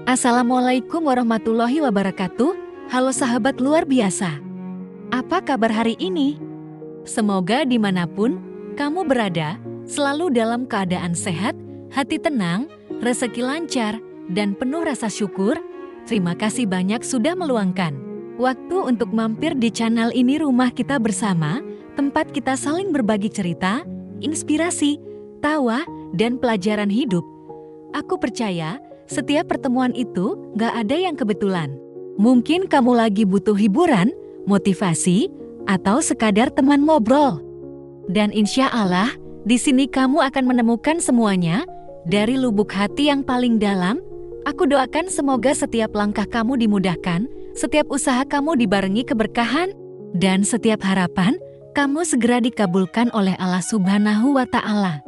Assalamualaikum warahmatullahi wabarakatuh. Halo sahabat luar biasa. Apa kabar hari ini? Semoga dimanapun kamu berada, selalu dalam keadaan sehat, hati tenang, rezeki lancar, dan penuh rasa syukur. Terima kasih banyak sudah meluangkan waktu untuk mampir di channel ini, Rumah Kita Bersama, tempat kita saling berbagi cerita, inspirasi, tawa, dan pelajaran hidup. Aku percaya setiap pertemuan itu gak ada yang kebetulan. Mungkin kamu lagi butuh hiburan, motivasi, atau sekadar teman ngobrol. Dan insya Allah, di sini kamu akan menemukan semuanya. Dari lubuk hati yang paling dalam, aku doakan semoga setiap langkah kamu dimudahkan, setiap usaha kamu dibarengi keberkahan, dan setiap harapan kamu segera dikabulkan oleh Allah Subhanahu wa Ta'ala.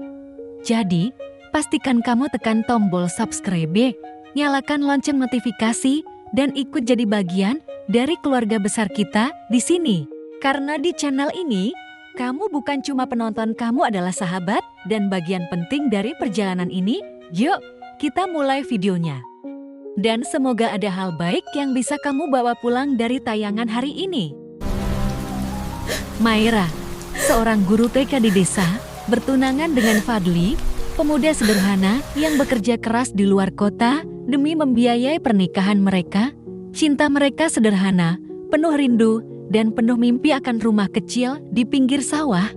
Jadi, pastikan kamu tekan tombol subscribe, nyalakan lonceng notifikasi, dan ikut jadi bagian dari keluarga besar kita di sini. Karena di channel ini, kamu bukan cuma penonton, kamu adalah sahabat dan bagian penting dari perjalanan ini. Yuk, kita mulai videonya. Dan semoga ada hal baik yang bisa kamu bawa pulang dari tayangan hari ini. Maira, seorang guru TK di desa, bertunangan dengan Fadli, pemuda sederhana yang bekerja keras di luar kota demi membiayai pernikahan mereka. Cinta mereka sederhana, penuh rindu, dan penuh mimpi akan rumah kecil di pinggir sawah.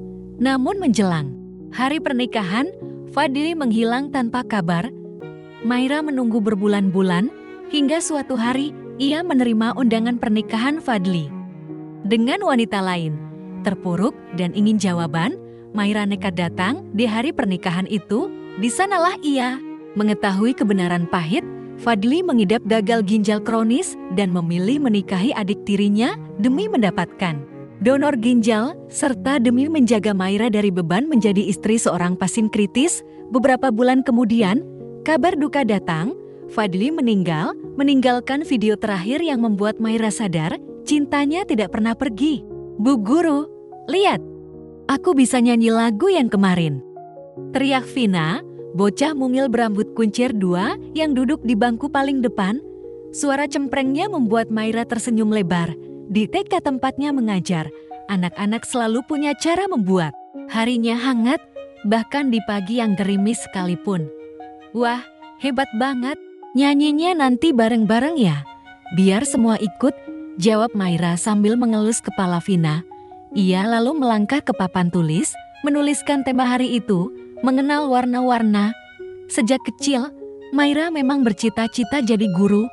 Namun menjelang hari pernikahan, Fadli menghilang tanpa kabar. Maira menunggu berbulan-bulan, hingga suatu hari ia menerima undangan pernikahan Fadli dengan wanita lain. Terpuruk dan ingin jawaban, Maira nekat datang di hari pernikahan itu. Di sanalah ia mengetahui kebenaran pahit. Fadli mengidap gagal ginjal kronis dan memilih menikahi adik tirinya demi mendapatkan donor ginjal, serta demi menjaga Maira dari beban menjadi istri seorang pasien kritis. Beberapa bulan kemudian, kabar duka datang. Fadli meninggal, meninggalkan video terakhir yang membuat Maira sadar cintanya tidak pernah pergi. "Bu Guru, lihat, aku bisa nyanyi lagu yang kemarin," teriak Vina, bocah mungil berambut kuncir 2 yang duduk di bangku paling depan. Suara cemprengnya membuat Maira tersenyum lebar. Di TK tempatnya mengajar, anak-anak selalu punya cara membuat harinya hangat, bahkan di pagi yang gerimis sekalipun. "Wah, hebat banget. Nyanyinya nanti bareng-bareng ya?" "Biar semua ikut," jawab Maira sambil mengelus kepala Vina. Ia lalu melangkah ke papan tulis, menuliskan tema hari itu, mengenal warna-warna. Sejak kecil, Maira memang bercita-cita jadi guru.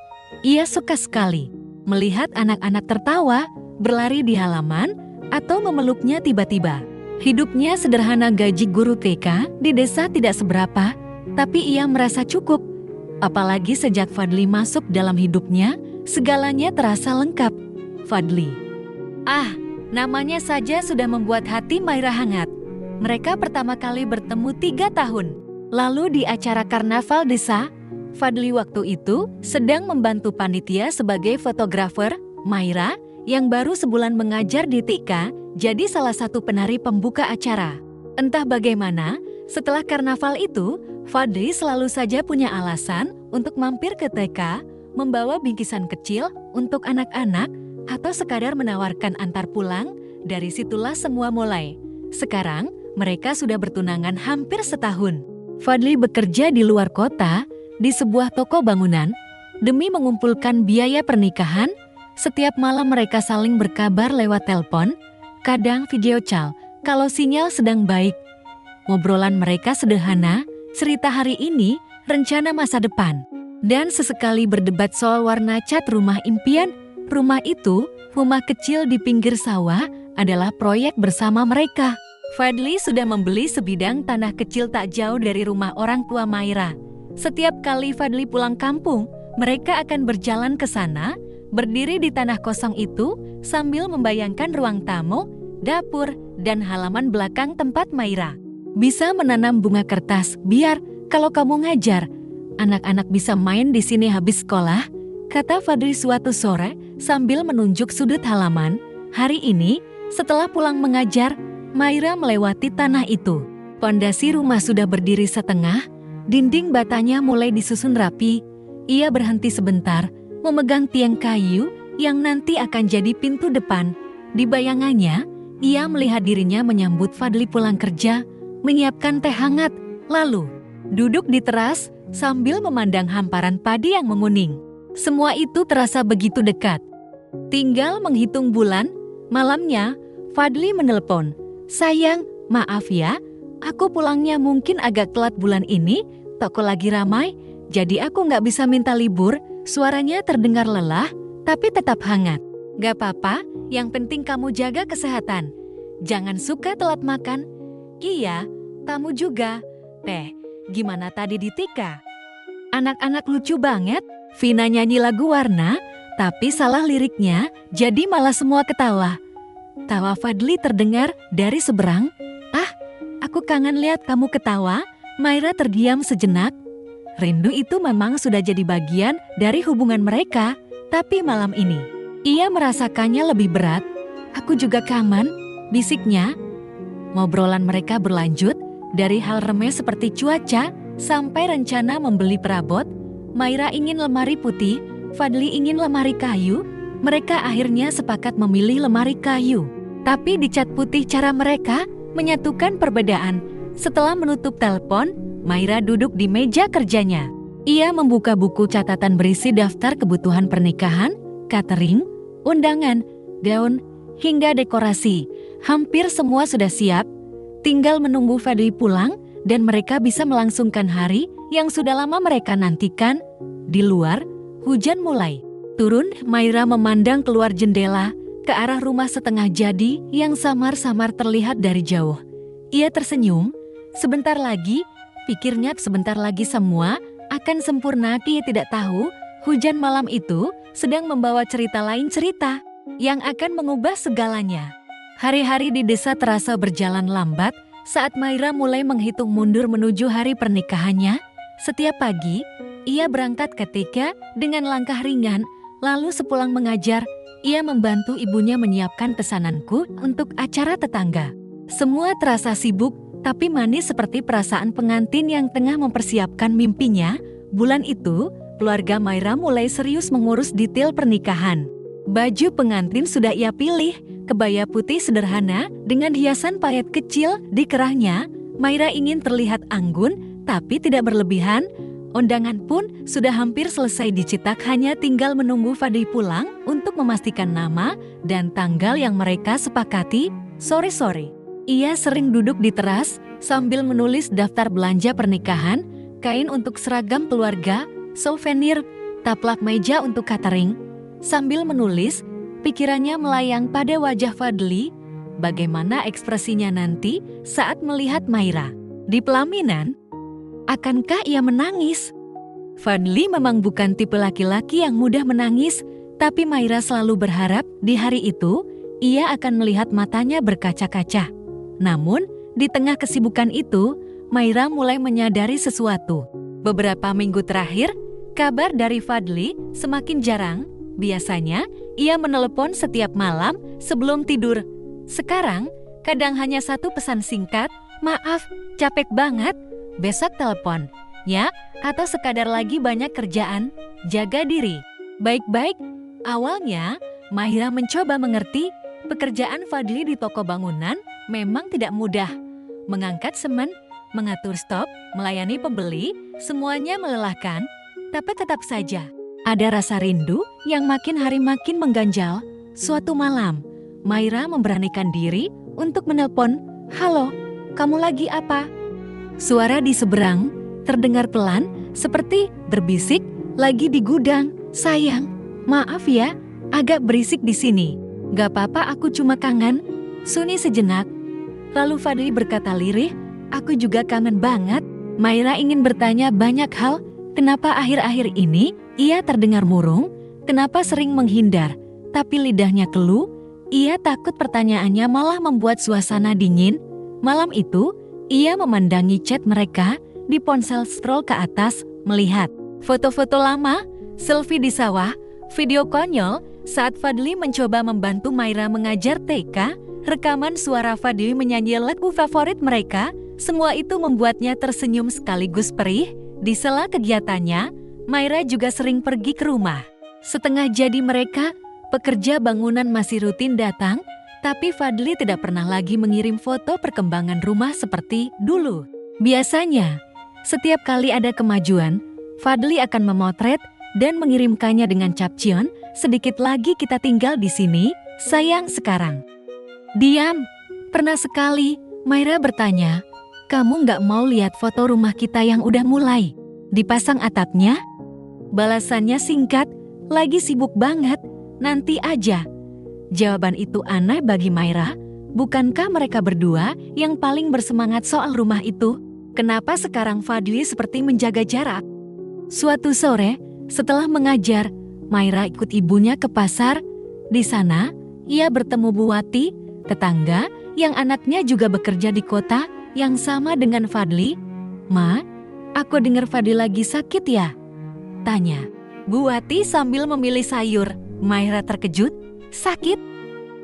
Ia suka sekali melihat anak-anak tertawa, berlari di halaman, atau memeluknya tiba-tiba. Hidupnya sederhana, gaji guru TK di desa tidak seberapa, tapi ia merasa cukup. Apalagi sejak Fadli masuk dalam hidupnya, segalanya terasa lengkap. Fadli. Namanya saja sudah membuat hati Maira hangat. Mereka pertama kali bertemu 3 tahun lalu di acara karnaval desa. Fadli waktu itu sedang membantu panitia sebagai fotografer. Maira, yang baru sebulan mengajar di TK, jadi salah satu penari pembuka acara. Entah bagaimana, setelah karnaval itu, Fadli selalu saja punya alasan untuk mampir ke TK, membawa bingkisan kecil untuk anak-anak, atau sekadar menawarkan antar pulang. Dari situlah semua mulai. Sekarang, mereka sudah bertunangan hampir setahun. Fadli bekerja di luar kota, di sebuah toko bangunan, demi mengumpulkan biaya pernikahan. Setiap malam mereka saling berkabar lewat telepon, kadang video call, kalau sinyal sedang baik. Ngobrolan mereka sederhana, cerita hari ini, rencana masa depan, dan sesekali berdebat soal warna cat rumah impian. Rumah itu, rumah kecil di pinggir sawah, adalah proyek bersama mereka. Fadli sudah membeli sebidang tanah kecil tak jauh dari rumah orang tua Maira. Setiap kali Fadli pulang kampung, mereka akan berjalan ke sana, berdiri di tanah kosong itu, sambil membayangkan ruang tamu, dapur, dan halaman belakang tempat Maira bisa menanam bunga kertas. "Biar kalau kamu ngajar, anak-anak bisa main di sini habis sekolah," kata Fadli suatu sore sambil menunjuk sudut halaman. Hari ini, setelah pulang mengajar, Maira melewati tanah itu. Pondasi rumah sudah berdiri setengah, dinding batanya mulai disusun rapi. Ia berhenti sebentar, memegang tiang kayu yang nanti akan jadi pintu depan. Di bayangannya, ia melihat dirinya menyambut Fadli pulang kerja, menyiapkan teh hangat, lalu duduk di teras sambil memandang hamparan padi yang menguning. Semua itu terasa begitu dekat. Tinggal menghitung bulan, malamnya Fadli menelpon. "Sayang, maaf ya, aku pulangnya mungkin agak telat bulan ini, toko lagi ramai, jadi aku nggak bisa minta libur." Suaranya terdengar lelah, tapi tetap hangat. "Gak apa-apa, yang penting kamu jaga kesehatan. Jangan suka telat makan." "Iya, kamu juga. Teh, gimana tadi di Tika?" "Anak-anak lucu banget." Vina nyanyi lagu Warna, tapi salah liriknya, jadi malah semua ketawa. Tawa Fadli terdengar dari seberang. "Ah, aku kangen lihat kamu ketawa." Maira terdiam sejenak. Rindu itu memang sudah jadi bagian dari hubungan mereka, tapi malam ini ia merasakannya lebih berat. "Aku juga kangen," bisiknya. Ngobrolan mereka berlanjut dari hal remeh seperti cuaca sampai rencana membeli perabot. Maira ingin lemari putih, Fadli ingin lemari kayu. Mereka akhirnya sepakat memilih lemari kayu. Tapi di cat putih cara mereka menyatukan perbedaan. Setelah menutup telepon, Maira duduk di meja kerjanya. Ia membuka buku catatan berisi daftar kebutuhan pernikahan, catering, undangan, gaun, hingga dekorasi. Hampir semua sudah siap. Tinggal menunggu Fadli pulang dan mereka bisa melangsungkan hari yang sudah lama mereka nantikan. Di luar, hujan mulai turun. Maira memandang keluar jendela ke arah rumah setengah jadi yang samar-samar terlihat dari jauh. Ia tersenyum. Sebentar lagi, pikirnya sebentar lagi semua akan sempurna. Ia tidak tahu, hujan malam itu sedang membawa cerita lain, cerita yang akan mengubah segalanya. Hari-hari di desa terasa berjalan lambat saat Maira mulai menghitung mundur menuju hari pernikahannya. Setiap pagi, ia berangkat ke Tika dengan langkah ringan, lalu sepulang mengajar, ia membantu ibunya menyiapkan pesananku untuk acara tetangga. Semua terasa sibuk, tapi manis seperti perasaan pengantin yang tengah mempersiapkan mimpinya. Bulan itu, keluarga Maira mulai serius mengurus detail pernikahan. Baju pengantin sudah ia pilih, kebaya putih sederhana dengan hiasan payet kecil di kerahnya. Maira ingin terlihat anggun, tapi tidak berlebihan. Undangan pun sudah hampir selesai dicetak, hanya tinggal menunggu Fadli pulang untuk memastikan nama dan tanggal yang mereka sepakati. Sore-sore, ia sering duduk di teras sambil menulis daftar belanja pernikahan, kain untuk seragam keluarga, souvenir, taplak meja untuk catering. Sambil menulis, pikirannya melayang pada wajah Fadli. Bagaimana ekspresinya nanti saat melihat Maira di pelaminan? Akankah ia menangis? Fadli memang bukan tipe laki-laki yang mudah menangis, tapi Maira selalu berharap di hari itu ia akan melihat matanya berkaca-kaca. Namun, di tengah kesibukan itu, Maira mulai menyadari sesuatu. Beberapa minggu terakhir, kabar dari Fadli semakin jarang. Biasanya, ia menelepon setiap malam sebelum tidur. Sekarang, kadang hanya satu pesan singkat, "Maaf, capek banget, besok telepon." Ya, atau sekadar lagi banyak kerjaan, jaga diri. Baik-baik. Awalnya, Maira mencoba mengerti, pekerjaan Fadli di toko bangunan memang tidak mudah. Mengangkat semen, mengatur stok, melayani pembeli, semuanya melelahkan. Tapi tetap saja, ada rasa rindu yang makin hari makin mengganjal. Suatu malam, Maira memberanikan diri untuk menelpon. "Halo, kamu lagi apa?" Suara di seberang terdengar pelan, seperti berbisik, "Lagi di gudang, sayang. Maaf ya, agak berisik di sini." "Gak apa-apa, aku cuma kangen." Sunyi sejenak. Lalu Fadli berkata lirih, "Aku juga kangen banget." Maira ingin bertanya banyak hal. Kenapa akhir-akhir ini ia terdengar murung? Kenapa sering menghindar? Tapi lidahnya keluh. Ia takut pertanyaannya malah membuat suasana dingin. Malam itu, ia memandangi chat mereka di ponsel, scroll ke atas, melihat foto-foto lama, selfie di sawah, video konyol saat Fadli mencoba membantu Maira mengajar TK, rekaman suara Fadli menyanyi lagu favorit mereka. Semua itu membuatnya tersenyum sekaligus perih. Di sela kegiatannya, Maira juga sering pergi ke rumah. Setengah jadi mereka, pekerja bangunan masih rutin datang, tapi Fadli tidak pernah lagi mengirim foto perkembangan rumah seperti dulu. Biasanya, setiap kali ada kemajuan, Fadli akan memotret dan mengirimkannya dengan caption, "Sedikit lagi kita tinggal di sini, sayang sekarang." "Diam, pernah sekali," Maira bertanya, "kamu nggak mau lihat foto rumah kita yang udah mulai dipasang atapnya?" Balasannya singkat, "Lagi sibuk banget, nanti aja." Jawaban itu aneh bagi Maira. Bukankah mereka berdua yang paling bersemangat soal rumah itu? Kenapa sekarang Fadli seperti menjaga jarak? Suatu sore, setelah mengajar, Maira ikut ibunya ke pasar. Di sana, ia bertemu Bu Wati, tetangga yang anaknya juga bekerja di kota yang sama dengan Fadli. "Ma, aku dengar Fadli lagi sakit ya?" tanya Bu Wati sambil memilih sayur. Maira terkejut. "Sakit?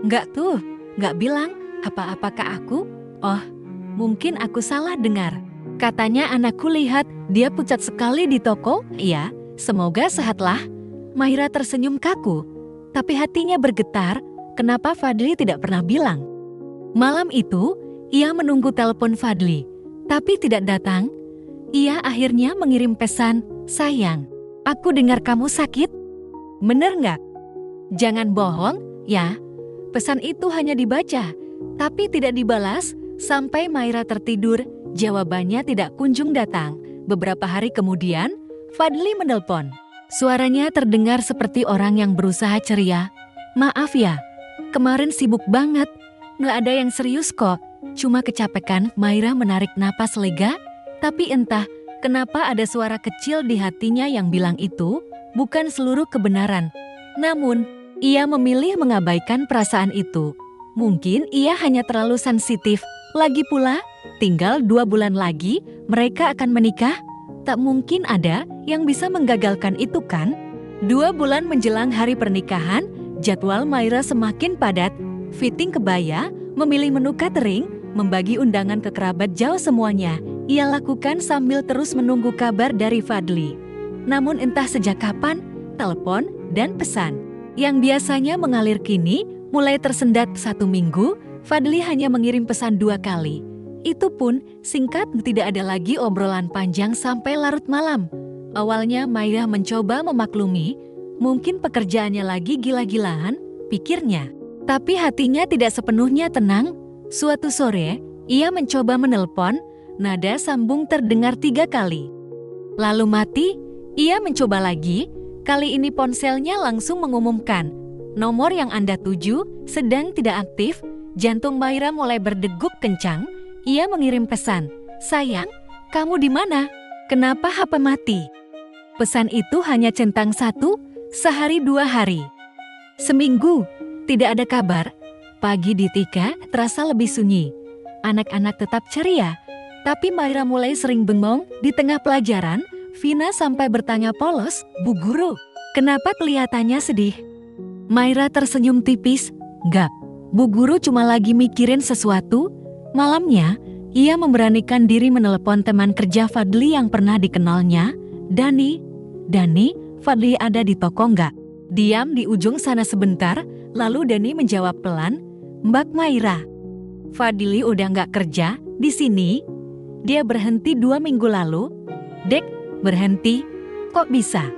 Enggak tuh, enggak bilang apa-apa ke aku. Oh, mungkin aku salah dengar. Katanya anakku lihat dia pucat sekali di toko." "Iya, semoga sehatlah." Maira tersenyum kaku, tapi hatinya bergetar. Kenapa Fadli tidak pernah bilang? Malam itu, ia menunggu telepon Fadli, tapi tidak datang. Ia akhirnya mengirim pesan, "Sayang, aku dengar kamu sakit. Bener nggak? Jangan bohong, ya." Pesan itu hanya dibaca, tapi tidak dibalas sampai Maira tertidur. Jawabannya tidak kunjung datang. Beberapa hari kemudian, Fadli menelpon. Suaranya terdengar seperti orang yang berusaha ceria. "Maaf ya, kemarin sibuk banget. Nggak ada yang serius kok, cuma kecapekan." Maira menarik napas lega, tapi entah kenapa ada suara kecil di hatinya yang bilang itu bukan seluruh kebenaran. Namun, ia memilih mengabaikan perasaan itu. Mungkin ia hanya terlalu sensitif. Lagi pula, tinggal 2 bulan lagi mereka akan menikah. Tak mungkin ada yang bisa menggagalkan itu kan? 2 bulan menjelang hari pernikahan, jadwal Maira semakin padat. Fitting kebaya, memilih menu catering, membagi undangan ke kerabat jauh, semuanya ia lakukan sambil terus menunggu kabar dari Fadli. Namun entah sejak kapan, telepon dan pesan yang biasanya mengalir kini mulai tersendat. 1 minggu, Fadli hanya mengirim pesan 2 kali. Itu pun singkat, tidak ada lagi obrolan panjang sampai larut malam. Awalnya Maira mencoba memaklumi, mungkin pekerjaannya lagi gila-gilaan, pikirnya. Tapi hatinya tidak sepenuhnya tenang. Suatu sore, ia mencoba menelpon, nada sambung terdengar 3 kali. Lalu mati, ia mencoba lagi, kali ini ponselnya langsung mengumumkan, "Nomor yang Anda tuju sedang tidak aktif." Jantung Maira mulai berdegup kencang. Ia mengirim pesan, "Sayang, kamu di mana? Kenapa HP mati?" Pesan itu hanya centang 1, sehari 2 hari. Seminggu, tidak ada kabar. Pagi di Tika terasa lebih sunyi. Anak-anak tetap ceria, tapi Maira mulai sering bengong. Di tengah pelajaran, Vina sampai bertanya polos, "Bu Guru, kenapa kelihatannya sedih?" Maira tersenyum tipis, "Enggak, Bu Guru cuma lagi mikirin sesuatu." Malamnya, ia memberanikan diri menelepon teman kerja Fadli yang pernah dikenalnya, Dani. "Dani, Fadli ada di toko nggak?" Diam di ujung sana sebentar, lalu Dani menjawab pelan, "Mbak Maira, Fadli udah nggak kerja di sini. Dia berhenti 2 minggu lalu." "Dek, berhenti? Kok bisa?"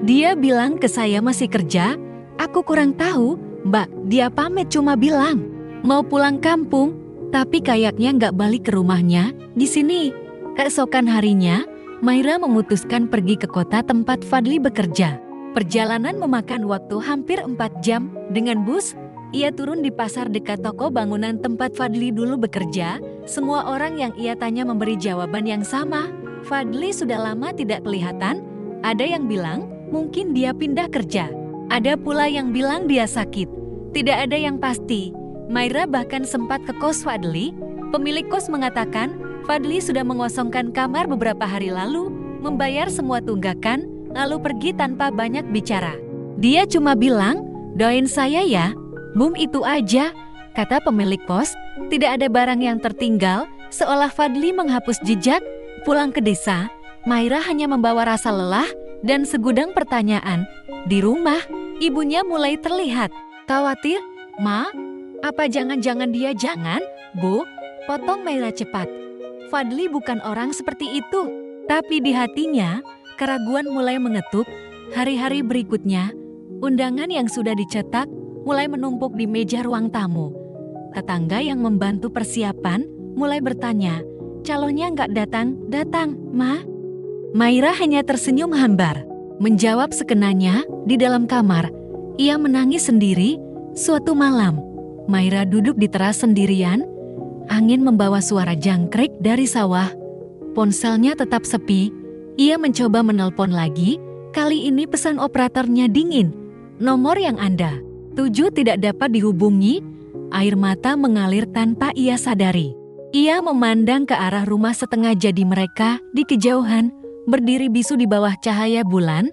"Dia bilang ke saya masih kerja." "Aku kurang tahu, Mbak. Dia pamit cuma bilang mau pulang kampung, tapi kayaknya nggak balik ke rumahnya di sini." Keesokan harinya, Maira memutuskan pergi ke kota tempat Fadli bekerja. Perjalanan memakan waktu hampir 4 jam. Dengan bus, ia turun di pasar dekat toko bangunan tempat Fadli dulu bekerja. Semua orang yang ia tanya memberi jawaban yang sama. Fadli sudah lama tidak kelihatan. Ada yang bilang mungkin dia pindah kerja. Ada pula yang bilang dia sakit. Tidak ada yang pasti. Maira bahkan sempat ke kos Fadli. Pemilik kos mengatakan Fadli sudah mengosongkan kamar beberapa hari lalu, membayar semua tunggakan, lalu pergi tanpa banyak bicara. Dia cuma bilang, "Doain saya ya." Itu aja, kata pemilik kos. Tidak ada barang yang tertinggal, seolah Fadli menghapus jejak. Pulang ke desa, Maira hanya membawa rasa lelah. dan segudang pertanyaan. Di rumah, ibunya mulai terlihat khawatir. Ma, apa jangan-jangan dia? Jangan, Bu, potong Maira cepat. Fadli bukan orang seperti itu. Tapi di hatinya, keraguan mulai mengetuk. Hari-hari berikutnya, undangan yang sudah dicetak mulai menumpuk di meja ruang tamu. Tetangga yang membantu persiapan mulai bertanya, calonnya nggak datang, Ma. Maira hanya tersenyum hambar, menjawab sekenanya di dalam kamar. Ia menangis sendiri. Suatu malam, Maira duduk di teras sendirian. Angin membawa suara jangkrik dari sawah. Ponselnya tetap sepi. Ia mencoba menelpon lagi. Kali ini pesan operatornya dingin. Nomor yang Anda tuju tidak dapat dihubungi. Air mata mengalir tanpa ia sadari. Ia memandang ke arah rumah setengah jadi mereka di kejauhan, berdiri bisu di bawah cahaya bulan.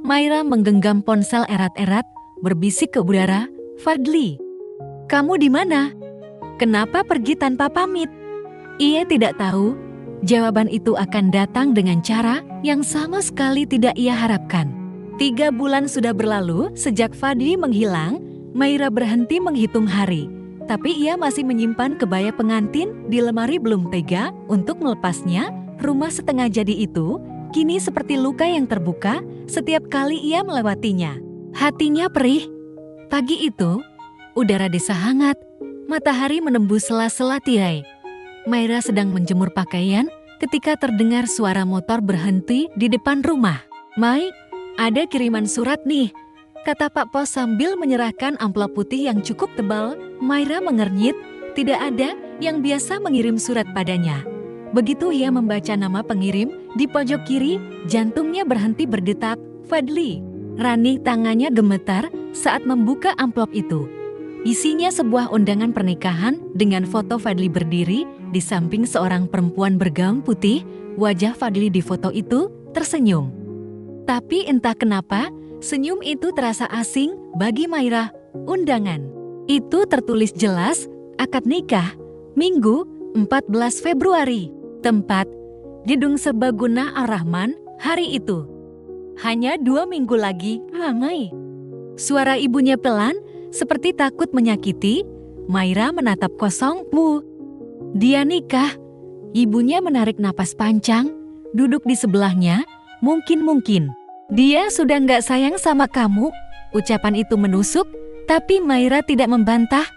Maira menggenggam ponsel erat-erat, berbisik ke udara, Fadli, kamu di mana? Kenapa pergi tanpa pamit? Ia tidak tahu, jawaban itu akan datang dengan cara yang sama sekali tidak ia harapkan. 3 bulan sudah berlalu sejak Fadli menghilang. Maira berhenti menghitung hari. Tapi ia masih menyimpan kebaya pengantin di lemari, belum tega untuk melepasnya. Rumah setengah jadi itu kini seperti luka yang terbuka setiap kali ia melewatinya. Hatinya perih. Pagi itu, udara desa hangat, matahari menembus sela-sela tirai. Maira sedang menjemur pakaian ketika terdengar suara motor berhenti di depan rumah. Mai, ada kiriman surat nih, kata Pak Pos sambil menyerahkan amplop putih yang cukup tebal. Maira mengernyit, tidak ada yang biasa mengirim surat padanya. Begitu ia membaca nama pengirim di pojok kiri, jantungnya berhenti berdetak. Fadli. Ranih tangannya gemetar saat membuka amplop itu. Isinya sebuah undangan pernikahan dengan foto Fadli berdiri di samping seorang perempuan bergaun putih. Wajah Fadli di foto itu tersenyum. Tapi entah kenapa, senyum itu terasa asing bagi Maira. Undangan itu tertulis jelas, akad nikah, Minggu 14 Februari. Tempat, Gedung Serbaguna Ar-Rahman, hari itu. Hanya 2 minggu lagi, ramai. Suara ibunya pelan, seperti takut menyakiti. Maira menatap kosong, Bu. Dia nikah. Ibunya menarik napas panjang, duduk di sebelahnya. Mungkin dia sudah nggak sayang sama kamu. Ucapan itu menusuk, tapi Maira tidak membantah.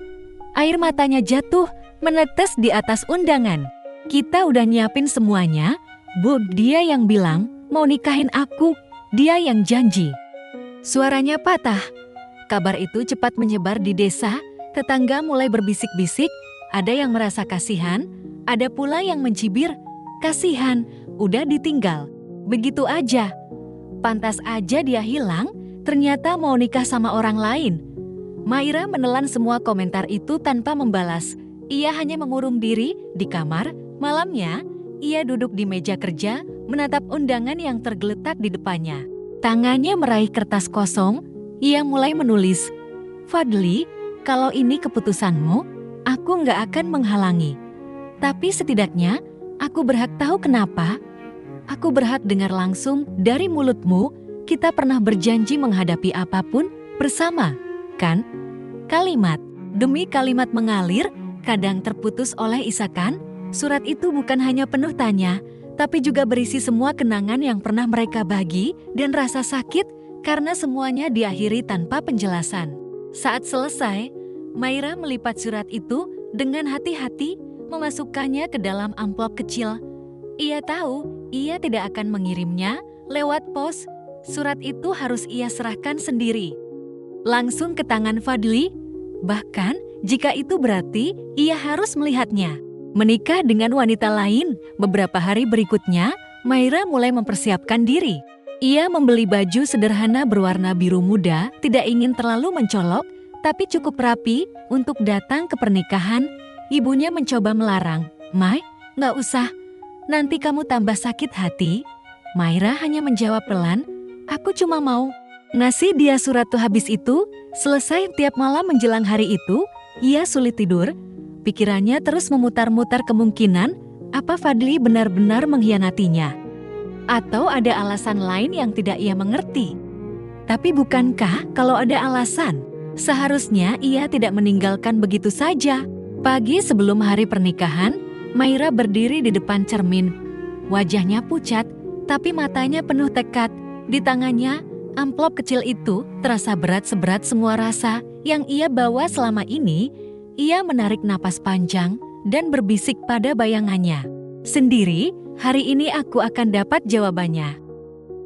Air matanya jatuh, menetes di atas undangan. Kita udah nyiapin semuanya, Bu. Dia yang bilang mau nikahin aku. Dia yang janji. Suaranya patah. Kabar itu cepat menyebar di desa. Tetangga mulai berbisik-bisik. Ada yang merasa kasihan, ada pula yang mencibir. Kasihan, udah ditinggal. Begitu aja. Pantas aja dia hilang, ternyata mau nikah sama orang lain. Maira menelan semua komentar itu tanpa membalas. Ia hanya mengurung diri di kamar. Malamnya, ia duduk di meja kerja, menatap undangan yang tergeletak di depannya. Tangannya meraih kertas kosong, ia mulai menulis. Fadli, kalau ini keputusanmu, aku nggak akan menghalangi. Tapi setidaknya, aku berhak tahu kenapa. Aku berhak dengar langsung dari mulutmu, kita pernah berjanji menghadapi apapun bersama, kan? Kalimat demi kalimat mengalir, kadang terputus oleh isakan. Surat itu bukan hanya penuh tanya, tapi juga berisi semua kenangan yang pernah mereka bagi dan rasa sakit karena semuanya diakhiri tanpa penjelasan. Saat selesai, Maira melipat surat itu dengan hati-hati, memasukkannya ke dalam amplop kecil. Ia tahu ia tidak akan mengirimnya lewat pos. Surat itu harus ia serahkan sendiri, langsung ke tangan Fadli. Bahkan jika itu berarti ia harus melihatnya menikah dengan wanita lain. Beberapa hari berikutnya, Maira mulai mempersiapkan diri. Ia membeli baju sederhana berwarna biru muda, tidak ingin terlalu mencolok, tapi cukup rapi untuk datang ke pernikahan. Ibunya mencoba melarang. Mai, nggak usah, nanti kamu tambah sakit hati. Maira hanya menjawab pelan, aku cuma mau ngasih dia surat tuh. Habis itu, selesai tiap malam menjelang hari itu, ia sulit tidur. Pikirannya terus memutar-mutar kemungkinan apa Fadli benar-benar mengkhianatinya. Atau ada alasan lain yang tidak ia mengerti? Tapi bukankah kalau ada alasan, seharusnya ia tidak meninggalkan begitu saja? Pagi sebelum hari pernikahan, Maira berdiri di depan cermin. Wajahnya pucat, tapi matanya penuh tekad. Di tangannya, amplop kecil itu terasa berat seberat semua rasa yang ia bawa selama ini. Ia menarik napas panjang dan berbisik pada bayangannya sendiri, hari ini aku akan dapat jawabannya.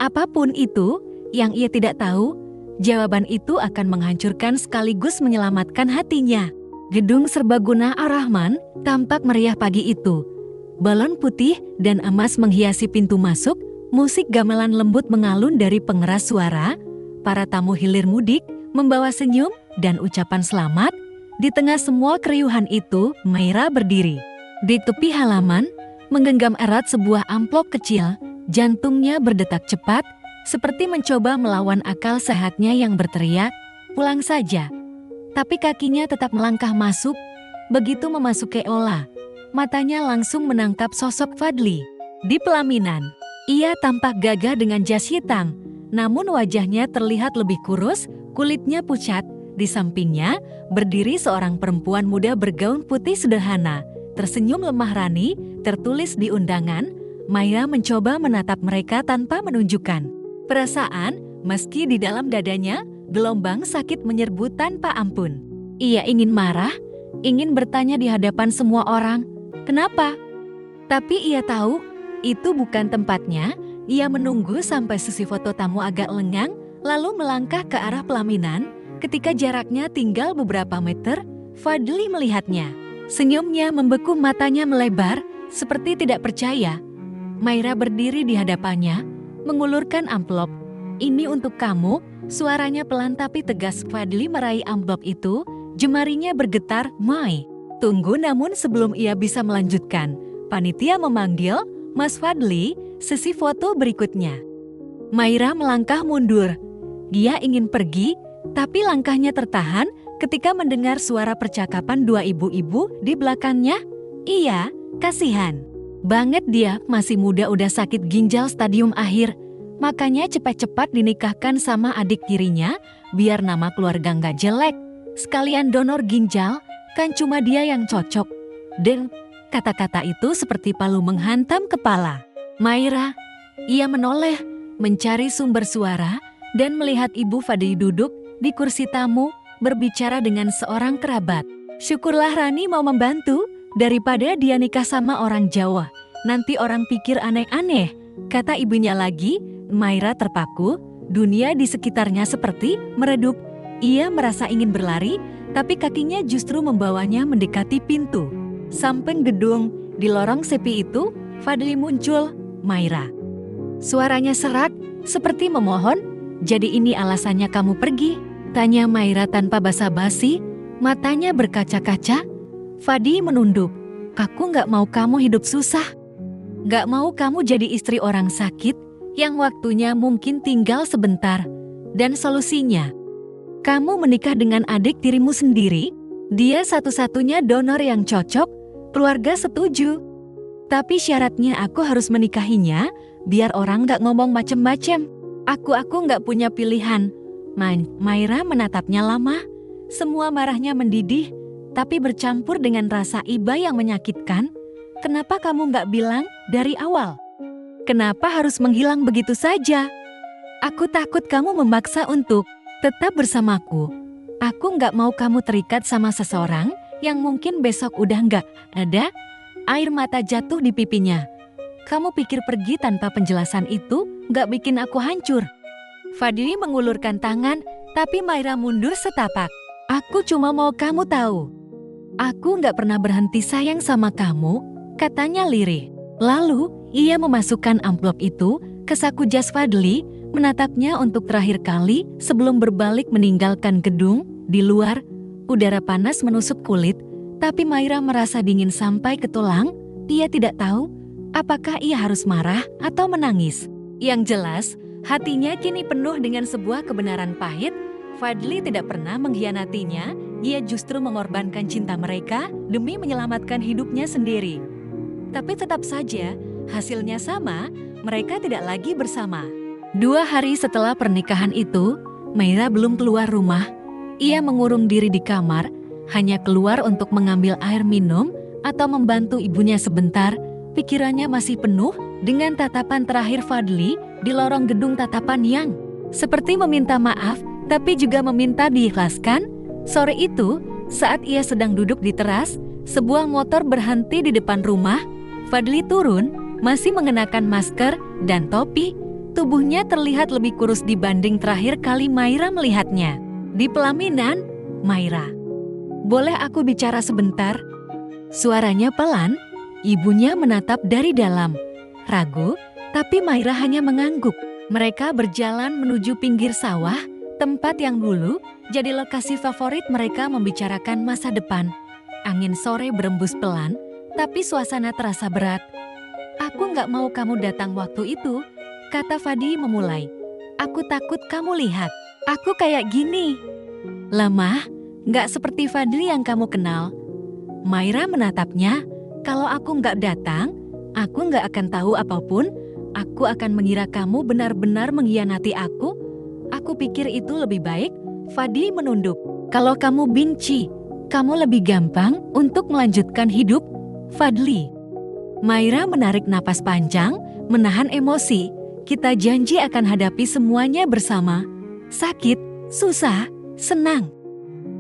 Apapun itu yang ia tidak tahu, jawaban itu akan menghancurkan sekaligus menyelamatkan hatinya. Gedung serbaguna Ar-Rahman tampak meriah pagi itu. Balon putih dan emas menghiasi pintu masuk, musik gamelan lembut mengalun dari pengeras suara. Para tamu hilir mudik membawa senyum dan ucapan selamat. Di tengah semua keriuhan itu, Maira berdiri di tepi halaman, menggenggam erat sebuah amplop kecil. Jantungnya berdetak cepat, seperti mencoba melawan akal sehatnya yang berteriak, "Pulang saja." Tapi kakinya tetap melangkah masuk. Begitu memasuki aula, matanya langsung menangkap sosok Fadli di pelaminan. Ia tampak gagah dengan jas hitam, namun wajahnya terlihat lebih kurus, kulitnya pucat. Di sampingnya berdiri seorang perempuan muda bergaun putih sederhana, tersenyum lemah rani, tertulis di undangan. Maira mencoba menatap mereka tanpa menunjukkan perasaan, meski di dalam dadanya gelombang sakit menyerbu tanpa ampun. Ia ingin marah, ingin bertanya di hadapan semua orang, kenapa? Tapi ia tahu itu bukan tempatnya. Ia menunggu sampai sesi foto tamu agak lengang, lalu melangkah ke arah pelaminan. Ketika jaraknya tinggal beberapa meter, Fadli melihatnya. Senyumnya membeku, matanya melebar, seperti tidak percaya. Maira berdiri di hadapannya, mengulurkan amplop. "Ini untuk kamu," suaranya pelan tapi tegas. Fadli meraih amplop itu, jemarinya bergetar. "Mai, tunggu." Namun sebelum ia bisa melanjutkan, panitia memanggil, "Mas Fadli, sesi foto berikutnya." Maira melangkah mundur. Dia ingin pergi, tapi langkahnya tertahan ketika mendengar suara percakapan dua ibu-ibu di belakangnya. Iya, kasihan banget dia, masih muda udah sakit ginjal stadium akhir. Makanya cepat-cepat dinikahkan sama adik tirinya, biar nama keluarga nggak jelek. Sekalian donor ginjal, kan cuma dia yang cocok. Dan kata-kata itu seperti palu menghantam kepala Maira. Ia menoleh, mencari sumber suara, dan melihat Ibu Fadli duduk di kursi tamu, berbicara dengan seorang kerabat. "Syukurlah Rani mau membantu, daripada dia nikah sama orang Jawa. Nanti orang pikir aneh-aneh," kata ibunya lagi. Maira terpaku, dunia di sekitarnya seperti meredup. Ia merasa ingin berlari, tapi kakinya justru membawanya mendekati pintu samping gedung. Di lorong sepi itu, Fadli muncul. "Maira." Suaranya serak, seperti memohon. "Jadi ini alasannya kamu pergi?" tanya Maira tanpa basa-basi, matanya berkaca-kaca. Fadli menunduk. "Aku gak mau kamu hidup susah. Gak mau kamu jadi istri orang sakit, yang waktunya mungkin tinggal sebentar. Dan solusinya, kamu menikah dengan adik tirimu sendiri. Dia satu-satunya donor yang cocok, keluarga setuju. Tapi syaratnya aku harus menikahinya, biar orang gak ngomong macem-macem. Aku gak punya pilihan." Maira menatapnya lama. Semua marahnya mendidih, tapi bercampur dengan rasa iba yang menyakitkan. "Kenapa kamu gak bilang dari awal? Kenapa harus menghilang begitu saja? Aku takut kamu memaksa untuk tetap bersamaku. Aku gak mau kamu terikat sama seseorang yang mungkin besok udah gak ada." Air mata jatuh di pipinya. "Kamu pikir pergi tanpa penjelasan itu gak bikin aku hancur?" Fadli mengulurkan tangan, tapi Maira mundur setapak. "Aku cuma mau kamu tahu, aku gak pernah berhenti sayang sama kamu," katanya lirih. Lalu, ia memasukkan amplop itu ke saku jas Fadli, menatapnya untuk terakhir kali sebelum berbalik meninggalkan gedung. Di luar, udara panas menusuk kulit, tapi Maira merasa dingin sampai ke tulang. Dia tidak tahu apakah ia harus marah atau menangis. Yang jelas, hatinya kini penuh dengan sebuah kebenaran pahit. Fadli tidak pernah mengkhianatinya, ia justru mengorbankan cinta mereka demi menyelamatkan hidupnya sendiri. Tapi tetap saja, hasilnya sama. mereka tidak lagi bersama. 2 hari setelah pernikahan itu, Maira belum keluar rumah. Ia mengurung diri di kamar, hanya keluar untuk mengambil air minum atau membantu ibunya sebentar. Pikirannya masih penuh dengan tatapan terakhir Fadli di lorong gedung, tatapan yang seperti meminta maaf, tapi juga meminta diikhlaskan. Sore itu, saat ia sedang duduk di teras, sebuah motor berhenti di depan rumah. Fadli turun, masih mengenakan masker dan topi. Tubuhnya terlihat lebih kurus dibanding terakhir kali Maira melihatnya. Di pelaminan, Maira, "Boleh aku bicara sebentar?" Suaranya pelan, ibunya menatap dari dalam. Ragu, tapi Maira hanya mengangguk. Mereka berjalan menuju pinggir sawah, tempat yang dulu jadi lokasi favorit mereka membicarakan masa depan. Angin sore berembus pelan, tapi suasana terasa berat. "Aku nggak mau kamu datang waktu itu," kata Fadi memulai. "Aku takut kamu lihat aku kayak gini. Lemah, nggak seperti Fadli yang kamu kenal." Maira menatapnya. "Kalau aku nggak datang, aku nggak akan tahu apapun. Aku akan mengira kamu benar-benar mengkhianati aku. Aku pikir itu lebih baik." Fadi menunduk. "Kalau kamu benci, kamu lebih gampang untuk melanjutkan hidup, Fadli." Maira menarik napas panjang, menahan emosi. "Kita janji akan hadapi semuanya bersama. Sakit, susah, senang,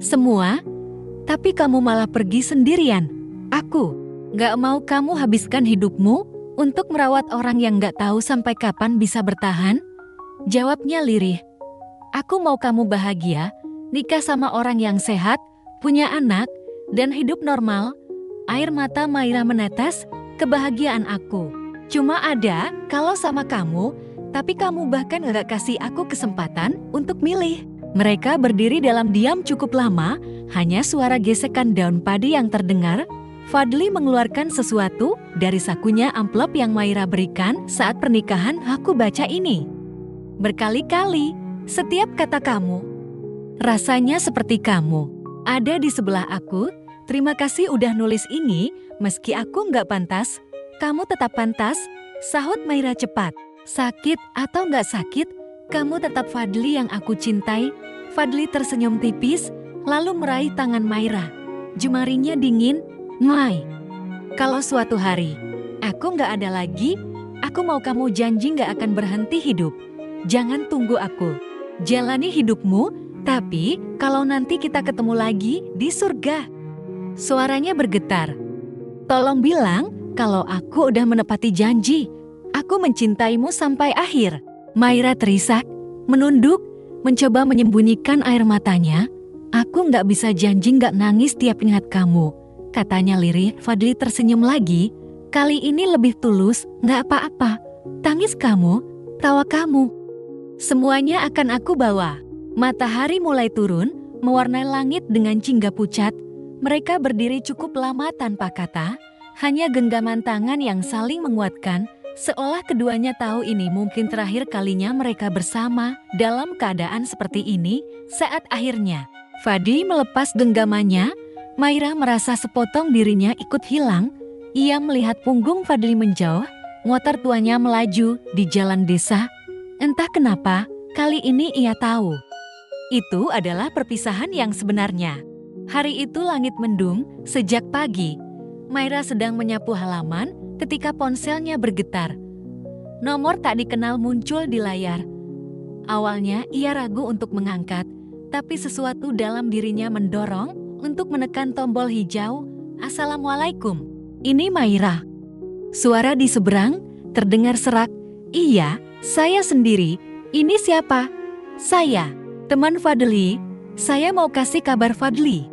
semua. Tapi kamu malah pergi sendirian. Aku gak mau kamu habiskan hidupmu untuk merawat orang yang gak tahu sampai kapan bisa bertahan." Jawabnya lirih. "Aku mau kamu bahagia, nikah sama orang yang sehat, punya anak, dan hidup normal." Air mata Maira menetes. "Kebahagiaan aku cuma ada kalau sama kamu, tapi kamu bahkan gak kasih aku kesempatan untuk milih." Mereka berdiri dalam diam cukup lama, hanya suara gesekan daun padi yang terdengar. Fadli mengeluarkan sesuatu dari sakunya, amplop yang Maira berikan saat pernikahan. "Aku baca ini berkali-kali, setiap kata kamu. Rasanya seperti kamu ada di sebelah aku. Terima kasih udah nulis ini, meski aku nggak pantas. Kamu tetap pantas," sahut Maira cepat. "Sakit atau nggak sakit, kamu tetap Fadli yang aku cintai." Fadli tersenyum tipis, lalu meraih tangan Maira. Jemarinya dingin. "Mai, kalau suatu hari aku nggak ada lagi, aku mau kamu janji nggak akan berhenti hidup. Jangan tunggu aku. Jalani hidupmu, tapi kalau nanti kita ketemu lagi di surga." Suaranya bergetar. "Tolong bilang kalau aku udah menepati janji. Aku mencintaimu sampai akhir." Maira terisak, menunduk, mencoba menyembunyikan air matanya. "Aku nggak bisa janji nggak nangis tiap ingat kamu," katanya lirih. Fadli tersenyum lagi. "Kali ini lebih tulus, nggak apa-apa. Tangis kamu, tawa kamu, semuanya akan aku bawa." Matahari mulai turun, mewarnai langit dengan jingga pucat. Mereka berdiri cukup lama tanpa kata, hanya genggaman tangan yang saling menguatkan, seolah keduanya tahu ini mungkin terakhir kalinya mereka bersama dalam keadaan seperti ini. Saat akhirnya Fadi melepas genggamannya, Maira merasa sepotong dirinya ikut hilang. Ia melihat punggung Fadli menjauh, motor tuanya melaju di jalan desa. Entah kenapa, kali ini ia tahu itu adalah perpisahan yang sebenarnya. Hari itu langit mendung sejak pagi. Maira sedang menyapu halaman ketika ponselnya bergetar. Nomor tak dikenal muncul di layar. Awalnya ia ragu untuk mengangkat, tapi sesuatu dalam dirinya mendorong untuk menekan tombol hijau. "Assalamualaikum, ini Maira." Suara di seberang terdengar serak. "Iya, saya sendiri. Ini siapa?" "Saya, teman Fadli. Saya mau kasih kabar Fadli.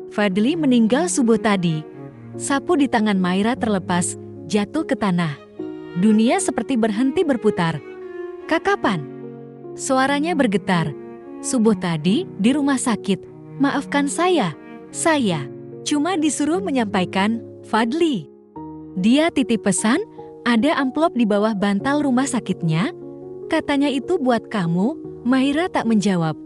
Fadli meninggal subuh tadi." Sapu di tangan Maira terlepas, jatuh ke tanah. Dunia seperti berhenti berputar. "Kapan?" Suaranya bergetar. "Subuh tadi di rumah sakit. Maafkan saya cuma disuruh menyampaikan Fadli." Dia titip pesan, ada amplop di bawah bantal rumah sakitnya. "Katanya itu buat kamu." Maira tak menjawab.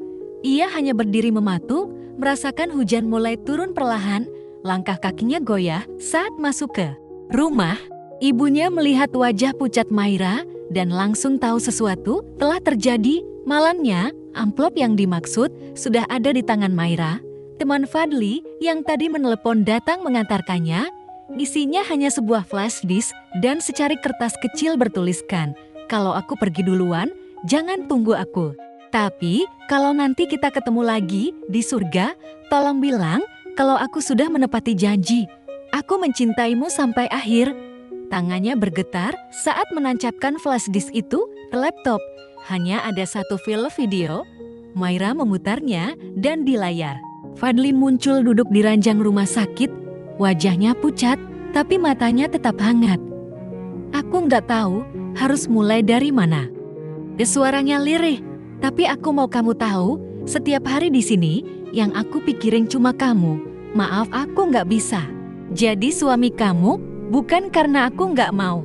Ia hanya berdiri mematung, merasakan hujan mulai turun perlahan. Langkah kakinya goyah saat masuk ke rumah. Ibunya melihat wajah pucat Maira dan langsung tahu sesuatu telah terjadi. Malamnya, amplop yang dimaksud sudah ada di tangan Maira. Teman Fadli yang tadi menelepon datang mengantarkannya. Isinya hanya sebuah flash disk dan secari kertas kecil bertuliskan, "Kalau aku pergi duluan, jangan tunggu aku. Tapi, kalau nanti kita ketemu lagi di surga, tolong bilang kalau aku sudah menepati janji. Aku mencintaimu sampai akhir." Tangannya bergetar saat menancapkan flash disk itu ke laptop. Hanya ada satu file video. Maira memutarnya dan di layar Fadli muncul duduk di ranjang rumah sakit. Wajahnya pucat, tapi matanya tetap hangat. "Aku nggak tahu harus mulai dari mana." Suaranya lirih. "Tapi aku mau kamu tahu, setiap hari di sini yang aku pikirin cuma kamu. Maaf aku nggak bisa jadi suami kamu, bukan karena aku nggak mau,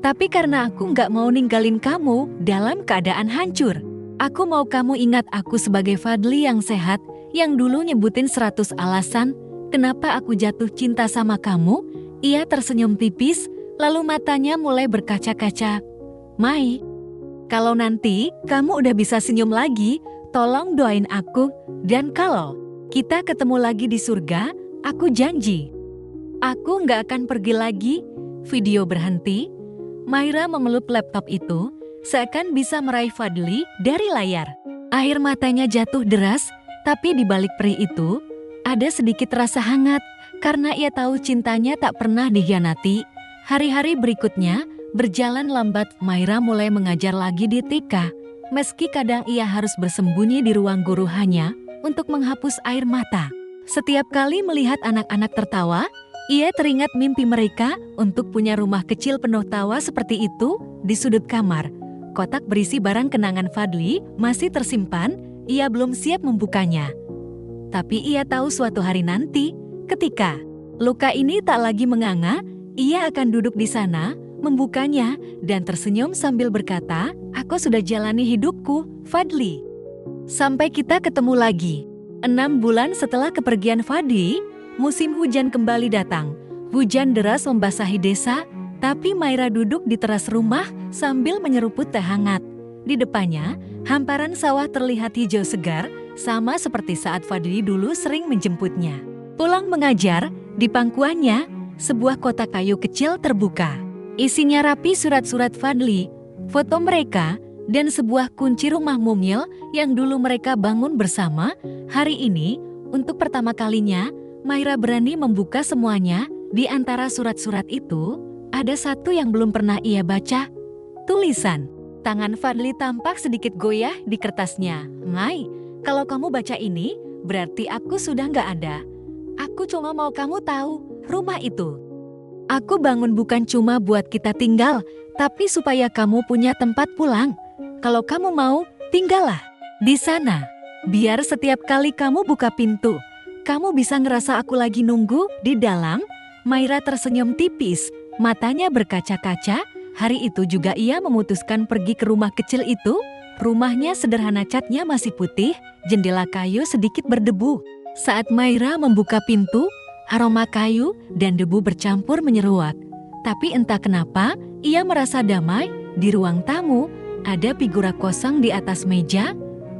tapi karena aku nggak mau ninggalin kamu dalam keadaan hancur. Aku mau kamu ingat aku sebagai Fadli yang sehat, yang dulu nyebutin 100 alasan kenapa aku jatuh cinta sama kamu." Ia tersenyum tipis, lalu matanya mulai berkaca-kaca. "Mai, kalau nanti kamu udah bisa senyum lagi, tolong doain aku. Dan kalau kita ketemu lagi di surga, aku janji, aku nggak akan pergi lagi." Video berhenti. Maira memeluk laptop itu, seakan bisa meraih Fadli dari layar. Air matanya jatuh deras, tapi di balik perih itu, ada sedikit rasa hangat, karena ia tahu cintanya tak pernah dikhianati. Hari-hari berikutnya berjalan lambat. Maira mulai mengajar lagi di TK. Meski kadang ia harus bersembunyi di ruang guru hanya untuk menghapus air mata. Setiap kali melihat anak-anak tertawa, ia teringat mimpi mereka untuk punya rumah kecil penuh tawa seperti itu di sudut kamar. Kotak berisi barang kenangan Fadli masih tersimpan, ia belum siap membukanya. Tapi ia tahu suatu hari nanti, ketika luka ini tak lagi menganga, ia akan duduk di sana, membukanya, dan tersenyum sambil berkata, "Aku sudah jalani hidupku, Fadli. Sampai kita ketemu lagi." 6 bulan setelah kepergian Fadli, musim hujan kembali datang. Hujan deras membasahi desa, tapi Maira duduk di teras rumah sambil menyeruput teh hangat. Di depannya, hamparan sawah terlihat hijau segar, sama seperti saat Fadli dulu sering menjemputnya. Pulang mengajar, di pangkuannya, sebuah kotak kayu kecil terbuka. Isinya rapi surat-surat Fadli, foto mereka, dan sebuah kunci rumah mungil yang dulu mereka bangun bersama. Hari ini, untuk pertama kalinya, Maira berani membuka semuanya. Di antara surat-surat itu, ada satu yang belum pernah ia baca. Tulisan. Tangan Fadli tampak sedikit goyah di kertasnya. "Mai, kalau kamu baca ini, berarti aku sudah nggak ada. Aku cuma mau kamu tahu, rumah itu aku bangun bukan cuma buat kita tinggal, tapi supaya kamu punya tempat pulang. Kalau kamu mau, tinggallah di sana. Biar setiap kali kamu buka pintu, kamu bisa ngerasa aku lagi nunggu di dalam." Maira tersenyum tipis, matanya berkaca-kaca. Hari itu juga ia memutuskan pergi ke rumah kecil itu. Rumahnya sederhana, catnya masih putih, jendela kayu sedikit berdebu. Saat Maira membuka pintu, aroma kayu dan debu bercampur menyeruak. Tapi entah kenapa, ia merasa damai. Di ruang tamu, ada figura kosong di atas meja.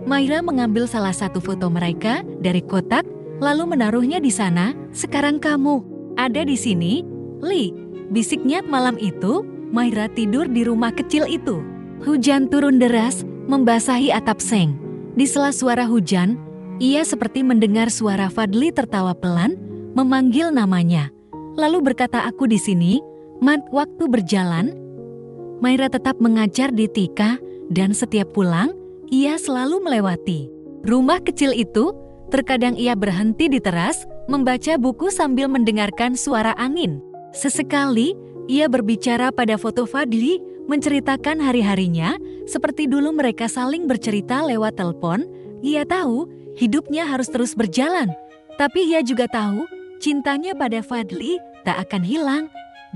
Maira mengambil salah satu foto mereka dari kotak, lalu menaruhnya di sana. "Sekarang kamu ada di sini, Li," bisiknya. Malam itu, Maira tidur di rumah kecil itu. Hujan turun deras, membasahi atap seng. Di sela suara hujan, ia seperti mendengar suara Fadli tertawa pelan, memanggil namanya. Lalu berkata, "Aku di sini." Waktu berjalan, Maira tetap mengajar di TK, dan setiap pulang, ia selalu melewati rumah kecil itu. Terkadang ia berhenti di teras, membaca buku sambil mendengarkan suara angin. Sesekali, ia berbicara pada foto Fadli, menceritakan hari-harinya, seperti dulu mereka saling bercerita lewat telepon. Ia tahu hidupnya harus terus berjalan, tapi ia juga tahu cintanya pada Fadli tak akan hilang.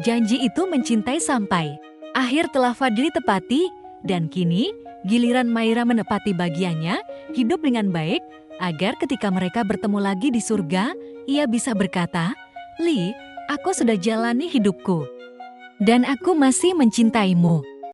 Janji itu mencintai sampai akhir telah Fadli tepati, dan kini giliran Maira menepati bagiannya, hidup dengan baik, agar ketika mereka bertemu lagi di surga, ia bisa berkata, "Li, aku sudah jalani hidupku, dan aku masih mencintaimu."